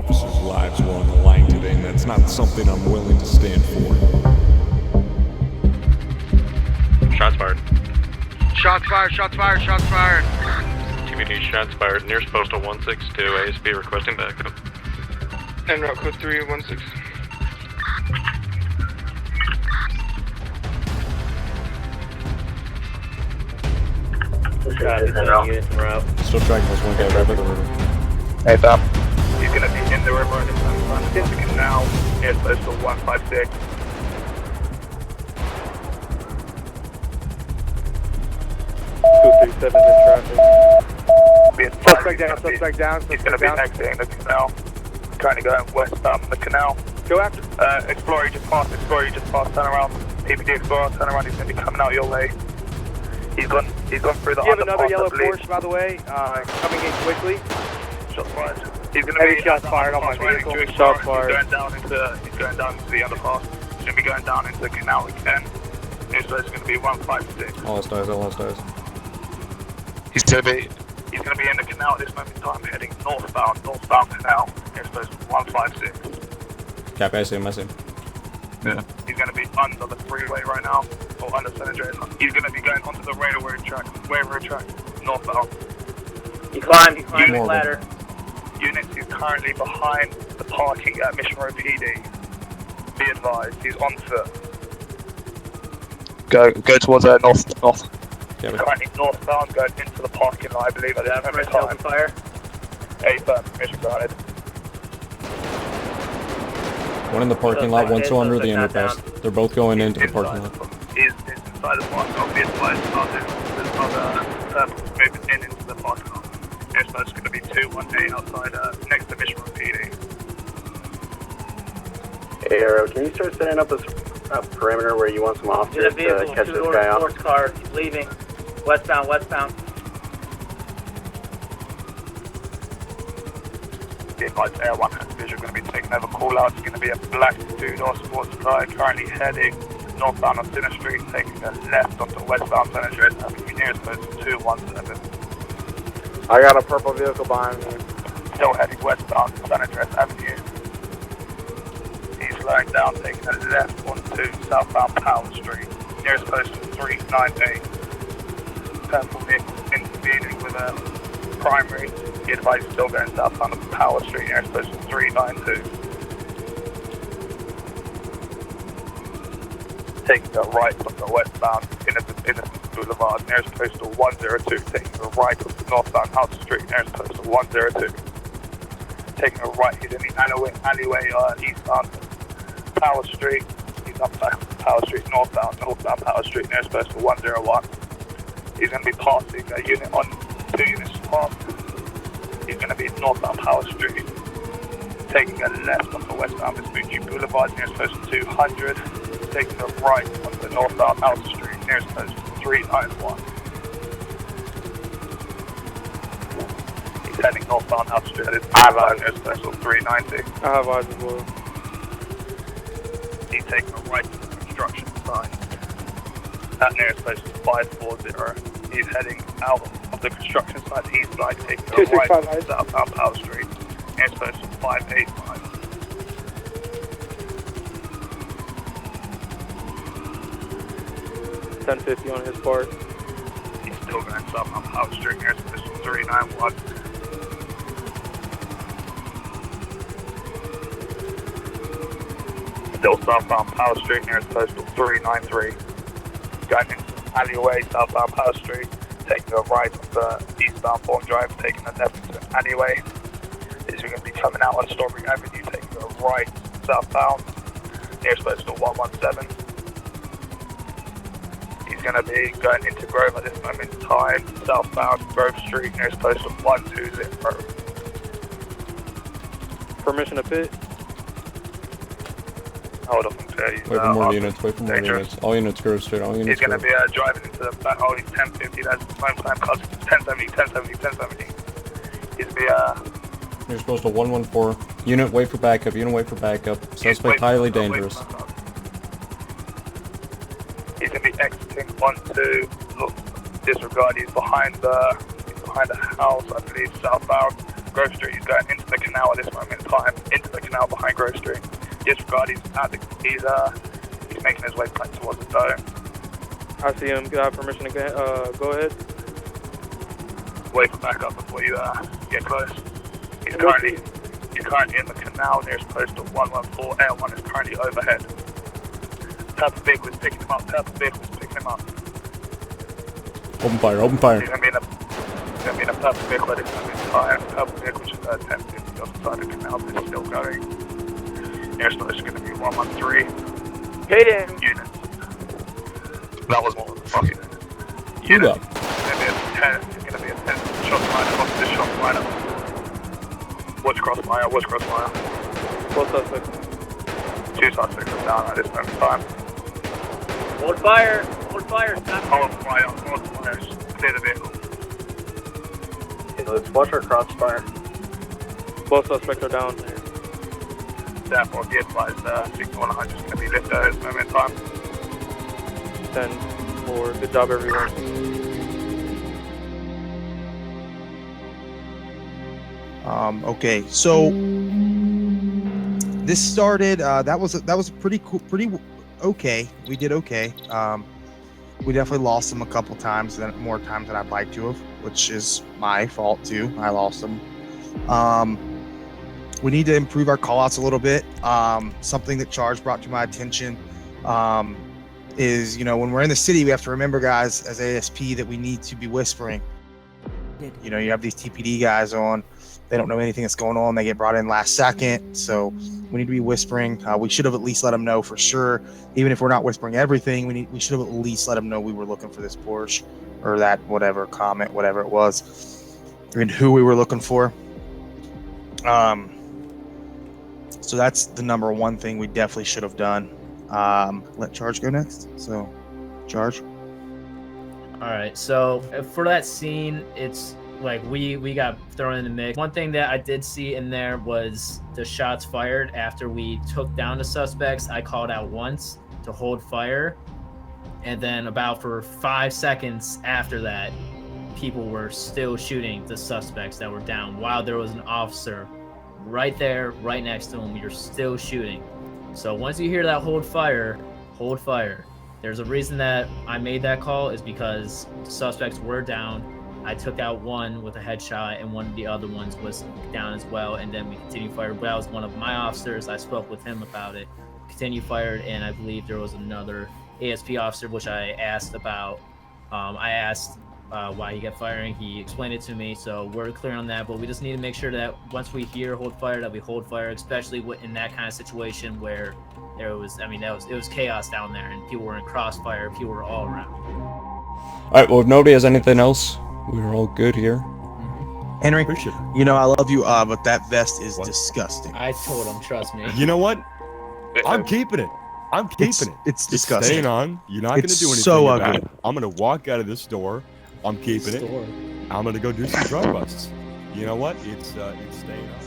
Officers' lives were on the line today, and that's not something I'm willing to stand for. Shots fired. Shots fired, shots fired, shots fired. TBD shots fired. Nearest postal 162, ASB requesting backup. And route code 316. Still tracking this one guy right by the river. Hey, Tom. He's going to be in the river and it's in the canal. Near postal 156. Suspect down. He's going to be exiting the canal. Currently going westbound the canal. Go after. Explorer, you just passed. Turn around. EPD Explorer, turn around. He's going to be coming out your way. He's gone through the underpass. You have another yellow Porsche, by the way, coming in quickly. Shots fired. He's going to Heavy be shots fired on my vehicle. Shots fired. He's going down into the underpass. He's going to be going down into the canal again. It's going to be 156. All stars. He's going to be in the canal at this moment in time, heading northbound canal. It's supposed to be 156. Copy, I see him. Yeah. He's going to be under the freeway right now, or under Centrix. He's going to be going onto the railroad track, northbound. He climbed the ladder. Units is currently behind the parking at Mission Road PD. Be advised, he's on foot. Go towards north. Yeah, Currently northbound, going into the parking lot, I believe, at this moment in time. Fire. FiveM, mission granted. one in the parking lot, one still under the underpass. They're both going into the parking lot. He's inside the parking lot. Be advised, there's other moving into the parking lot. It's going to be 218 outside, next to Mission Road PD. Hey, Arrow, can you start setting up a perimeter where you want some officers to catch this guy out? Sports car, leaving. Westbound. Be advised, Air 1 has vision going to be taking over call out. It's going to be a black two-door sports car currently heading northbound on Center Street, taking a left onto westbound Centrix Avenue, nearest post 217. I got a purple vehicle behind me. Still heading westbound Centrix Avenue. He's slowing down, taking a left onto southbound Powell Street, nearest post 398. Purple vehicle intervening with a primary. Be advised, still going southbound of Powell Street, nearest post 392. Taking a right on the westbound Innocent Boulevard, nearest postal 102. Taking a right on the northbound House Street, nearest postal 102. Taking a right, he's in the alleyway eastbound Power Street. He's up Power Street, northbound Power Street, nearest postal 101. He's going to be passing a unit on 2 units past. He's going to be northbound Power Street. Taking a left on the westbound Vespucci Boulevard, nearest postal 200. Taking a right on the northbound House Street, nearest postal 391. He's heading northbound House Street at his nearest postal 390. I have eyes as well. He's taking a right to the construction sign. That nearest post is 540. He's heading out of the construction site east side, taking a right to southbound Powell Street. Nearest post is 585. 1050 on his part. He's still going southbound Powell Street, nearest post is 391. Still southbound Power Street, nearest postal 393. Going into alleyway, southbound Power Street, taking a right on the eastbound Fawn Drive, taking a left into an alleyway. Is going to be coming out on Strawberry Avenue, taking a right southbound, nearest postal 117. He's going to be going into Grove at this moment in time, southbound Grove Street, nearest postal 120. Permission to pit. Hold on, Wait for more units. All units go straight. All units He's going to be driving into the back. Oh, he's 1050. That's the time cause 1070. He's going to be You're supposed to 114. Unit, wait for backup. Suspect highly dangerous. He's going to be exiting onto, look, disregard, he's behind the house, I believe, southbound. Grove Street. He's going into the canal at this moment in time. Into the canal behind Grove Street. Disregard. He's making his way back towards the dome. I see him. Do I have permission to go ahead? Wait for backup before you get close. He's currently in the canal nearest postal 114. L1 is currently overhead. Purple vehicle is picking him up. Open fire. He's going to be in a purple vehicle at this moment in time. Purple vehicle just attempted to the other side of the canal, but it's still going. Nearest postal is going to be 113. Hit him. Unit. That was one of the fucking Unit. It's going to be a 10. Shot lineup. What's this shot lineup? Watch crossfire. Both suspects. 2 suspects are down at this moment in time. Hold fire. Stop. Hold fire. Clear the vehicle. Okay, let's watch our crossfire. Both suspects are down. Therefore, be advised, 6100 is going to be lifted at this moment in time. 10-4. Good job, everyone. Okay, so this started. That was pretty cool, pretty okay. We did okay. We definitely lost them a couple times, more times than I'd like to have, which is my fault too. I lost them. We need to improve our call-outs a little bit. Something that Charge brought to my attention is, when we're in the city, we have to remember, guys, as ASP, that we need to be whispering. You have these TPD guys on. They don't know anything that's going on. They get brought in last second. So we need to be whispering. We should have at least let them know for sure. Even if we're not whispering everything, we should have at least let them know we were looking for this Porsche or that whatever comment, whatever it was, and who we were looking for. So that's the number one thing we definitely should have done. Let Charge go next. So, Charge. All right. So for that scene, it's like we got thrown in the mix. One thing that I did see in there was the shots fired after we took down the suspects. I called out once to hold fire, and then about for 5 seconds after that, people were still shooting the suspects that were down while there was an officer right there, right next to him. You're still shooting. So once you hear that hold fire. There's a reason that I made that call, is because the suspects were down. I took out one with a headshot, and one of the other ones was down as well, and then we continued fired. That was one of my officers. I spoke with him about it. Continued fired, and I believe there was another ASP officer, which I asked about. I asked why he kept firing. He explained it to me, so we're clear on that. But we just need to make sure that once we hear hold fire, that we hold fire, especially in that kind of situation where it was chaos down there, and people were in crossfire. People were all around. All right. Well, if nobody has anything else, we're all good here. Henry, I love you, but that vest is disgusting. I told him, trust me. You know what? I'm keeping it. It's disgusting. Staying on. You're not going to do anything so about ugly. it. I'm going to walk out of this store. I'm keeping it. I'm going to go do some drug busts. You know what? It's staying on.